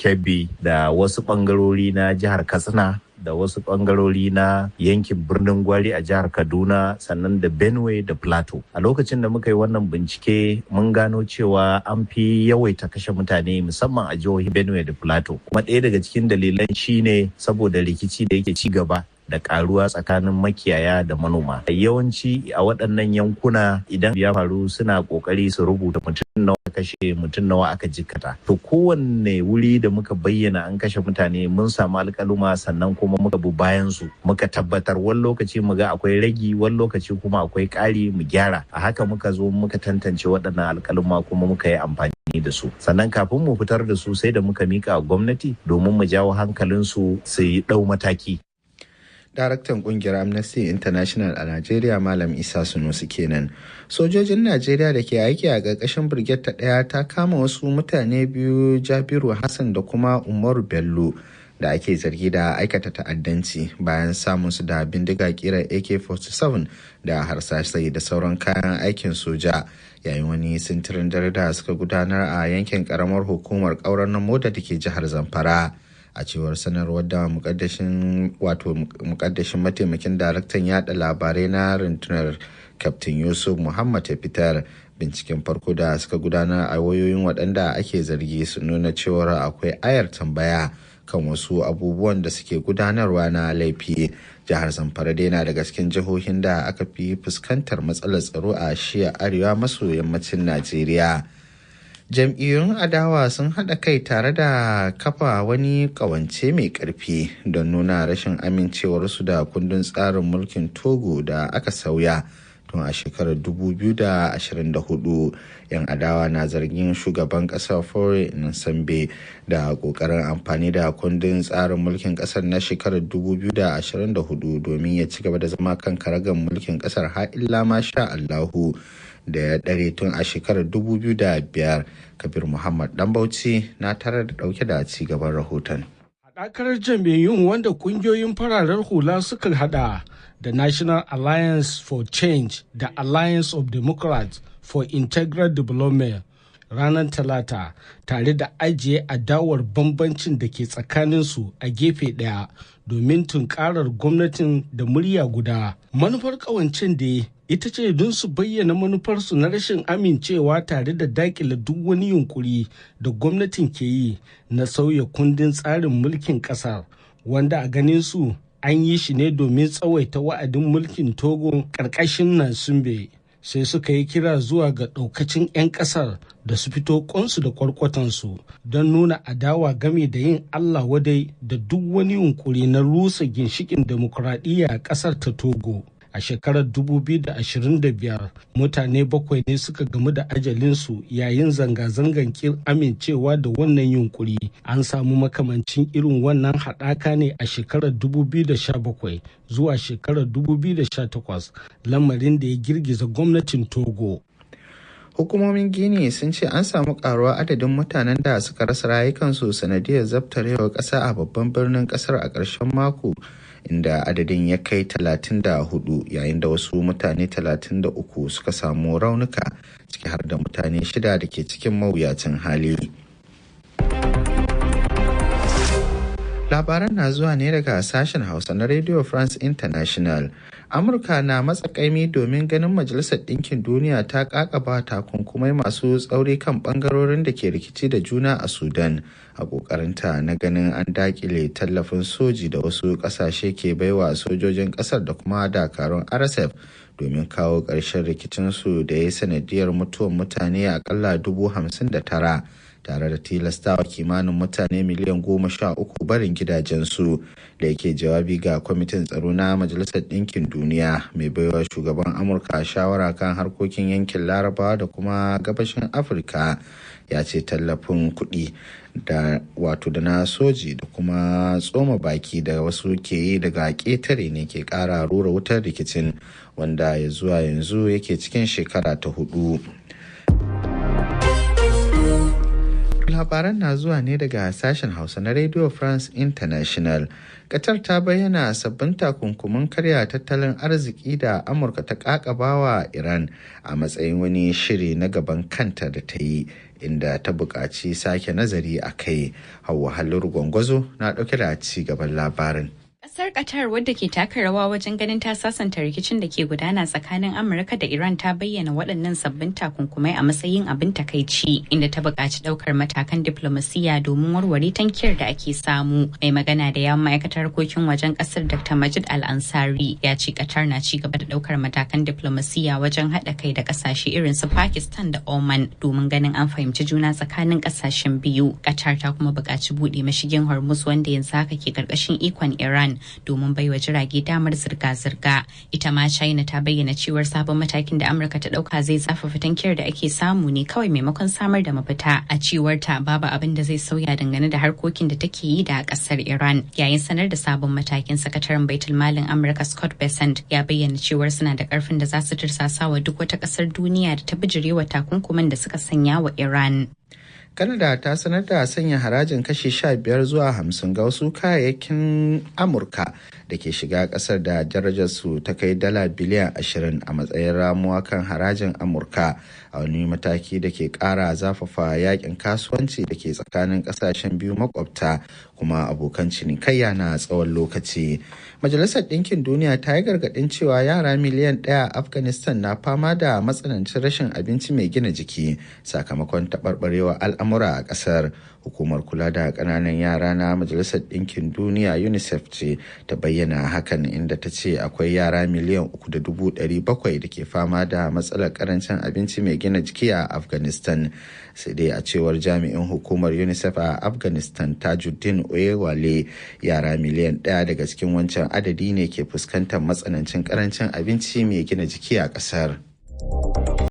Kebbi da wasu ɓangarori na jihar Katsina da wasu ɓangarori na yankin birnin Gwari a jihar Kaduna sannan da Benue da Plateau. A lokacin da muka yi wannan bincike mun gano cewa an fi yawaita kashe mutane musamman a jihohin Benue da Plateau. Kuma ɗaya daga cikin dalilan shine saboda rikici da yake ci gaba da karuwa tsakanin makiyaya da manoma. Yawanci a waɗannan yankuna idan ya faru suna ƙoƙari su rubuta mutum nawa kashe mutum nawa aka jikkata. To kowanne wuri da muka bayyana an kashe mutane mun samu alƙaluma sannan kuma muka bi bayan su muka tabbatar wani lokaci mu ga akwai ragi wani lokaci kuma akwai ƙari mu gyara. A haka muka zo muka tantance waɗannan alƙaluma kuma muka yi amfani da su. Sannan kafin mu fitar da su sai da muka mika gwamnati domin mu jawo hankalinsu su yi ɗau mataki. Daraktan kungiyar Amnesty International a Najeriya Malam Isa Sunusi kenan. Sojojin Najeriya da ke aiki a ƙarƙashin Brigade ta ɗaya ta kama wasu mutane biyu, Jabiru Hassan da kuma Umaru Bello, da ake zargi da aikata ta'addanci bayan samun su da bindiga kira AK-47 da harsashai da sauran kayan aikin soja yayin wani sintirin dare da suka gudanar a yankin ƙaramar hukumar ƙauren na Moda da ke jihar Zamfara. A cewar sanarwar da mukaddashin mataimakin daraktan yada labarai na rundunar Captain Yusuf Muhammad ya fitar, binciken farko da suka gudanar a wayoyin waɗanda ake zargi su nuna cewar akwai ayar tambaya kan wasu abubuwan da suke gudanarwa na laifi. Jihar Zamfara dai na daga cikin jihohin da aka fi fuskantar matsalar tsaro a shiya arewa maso yammacin Najeriya. Jam'iyyun adawa sun haɗa kai tare da kafa wani ƙawance mai ƙarfi don nuna rashin amincewarsu da kundin tsarin mulkin Togo da aka sauya tun a shekarar 2024. 'Yan adawa na zargin shugaban ƙasar Faure Nsambe da ƙoƙarin amfani da kundin tsarin mulkin ƙasar na shekarar 2024 domin ya ci gaba da zama kan karagar mulkin ƙasar har illa ma sha Allahu, da ya ɗare tun a shekarar 2005. Kabir Muhammad Bauchi na tare da ɗauke da ci gaban rahoton. Haɗakar jam'iyyun wanda ƙungiyoyin fararen hula suka haɗa da National Alliance for Change da Alliance of Democrats for Integral Development ranar Talata tare da ajiye adawar bambancin da ke tsakaninsu a gefe ɗaya domin tunkarar gwamnatin da murya guda. Manufar ƙawancen da ita ce don su bayyana manufarsu na rashin amincewa tare da dakile duk wani yunkuri da gwamnatin ke yi na sauya kundin tsarin mulkin ƙasar, wanda a ganin su an yi shi ne domin tsawaita wa'adin mulkin Togo ƙarƙashin Nsumbe. Sai suka yi kira zuwa ga ɗaukacin 'yan ƙasar da su fito ƙonsu da kwarkwatansu don nuna adawa game da yin Allah wadai da duk wani yunkuri na rusa ginshiƙin demokuraɗiyya a ƙasar ta Togo. A shekarar 2025, mutane 7 ne suka gamu da ajalinsu yayin zanga-zangar kin amincewa da wannan yunkuri. An samu makamancin irin wannan haɗaka ne a shekarar 2017 zuwa shekarar 2018, lamarin da ya girgiza gwamnatin Togo. Hukumomin Gini sun ce an samu karuwa adadin mutanen da suka rasa rayukansu sanadiyar zabtarewar ƙasa a babban birnin ƙasar a ƙarshen mako, inda adadin ya kai 34, yayin da wasu mutane 33 suka samu raunuka, ciki har da mutane 6 da ke cikin mawuyacin hali. Labaran na zuwa ne daga sashen Hausa na Radio France International. Amurka na matsakaimi domin ganin Majalisar Ɗinkin Duniya ta ƙaƙaba takunkumai masu tsauri kan ɓangarorin da ke rikici da juna a Sudan, a ƙoƙarinta na ganin an daƙile tallafin soji da wasu ƙasashe ke baiwa sojojin ƙasar da kuma dakarun RSF domin kawo ƙarshen rikicinsu da ya yi sanadiyar mutuwar mutane aƙalla 59,000. tare da tilastawa kimanin mutane miliyan 13 barin gidajensu. Da yake jawabi ga kwamitin tsaro na Majalisar Ɗinkin Duniya, mai baiwa shugaban Amurka shawara kan harkokin yankin Larabawa da kuma gabashin Afirka, ya ce tallafin kuɗi da na soji da kuma tsoma baki da wasu ke yi daga ƙetare ne ke ƙara rura wutar rikicin, wanda ya zuwa yanzu yake cikin shekara ta 4. Labaran na zuwa ne daga sashen Hausa na Radio France International. Qatar ta bayyana sabbin takunkumin karya tattalin arziki da Amurka ta kakabawa Iran a matsayin wani shiri na gaban kanta da ta yi, inda ta buƙaci sake nazari a kai. Hauwa Halliru Gwangwazo na ɗauke da ci gaban labarin. Kasar Qatar wadda ke taka rawa wajen ganin ta sasanta rikicin da ke gudana tsakanin Amurka da Iran ta bayyana waɗannan sabbin takunkumai a matsayin abin takaici, inda ta buƙaci ɗaukar matakan diflomasiyya domin warware tankiyar da ake samu. Mai magana da yawun ma'aikatar harkokin wajen ƙasar Dr. Majid Al-Ansari ya ce Qatar na ci gaba da ɗaukar matakan diflomasiyya wajen haɗa kai da ƙasashe irin su Pakistan da Oman domin ganin an fahimci juna tsakanin ƙasashen biyu. Qatar ta kuma buƙaci buɗe mashigin Hormuz wanda yanzu haka ke ƙarƙashin ikon Iran domin baiwa jirage damar zirga-zirga. Ita ma China ta bayyana cewar sabon matakin da Amurka ta dauka zai zafafa tankiyar da ake samu ne kawai maimakon samar da mafita. A cewar ta babu abin da zai sauya dangane da harkokin da take yi da kasar Iran. Yayin sanar da sabon matakin, sakataren baitul malin Amurka Scott Bessent ya bayyana cewar suna da karfin da za su tirsasa wa duk wata kasar duniya da ta bijirewa takunkuman da suka sanya wa Iran. Canada ta sanar da sanya harajin kashi 15 zuwa 50 ga wasu kayayyakin Amurka da ke shiga kasar da darajarsu ta kai dala biliyan 20 a matsayin ramuwa kan harajin Amurka, a wani mataki da ke kara zafafa yakin kasuwanci da ke tsakanin kasashen biyu makwabta kuma abokan cinikayya na tsawon lokaci. Majalisar Ɗinkin Duniya ta yi gargaɗin cewa yara miliyan 1 a Afghanistan na fama da matsanancin rashin abinci mai gina jiki sakamakon taɓarɓarewa al'amura a ƙasar. Hukumar kula da ƙananan yara na Majalisar Ɗinkin Duniya UNICEF ce ta bayyana hakan, inda ta ce akwai yara miliyan 3.700 da ke fama da matsalar ƙarancin abinci mai gina jiki a Afghanistan. Sai dai a cewar jami'in hukumar UNICEF a Afghanistan Tajuddin Oyewale, yara miliyan 1 daga cikin wancan adadi ne ke fuskantar matsanancin ƙarancin abinci mai gina jiki a ƙasar.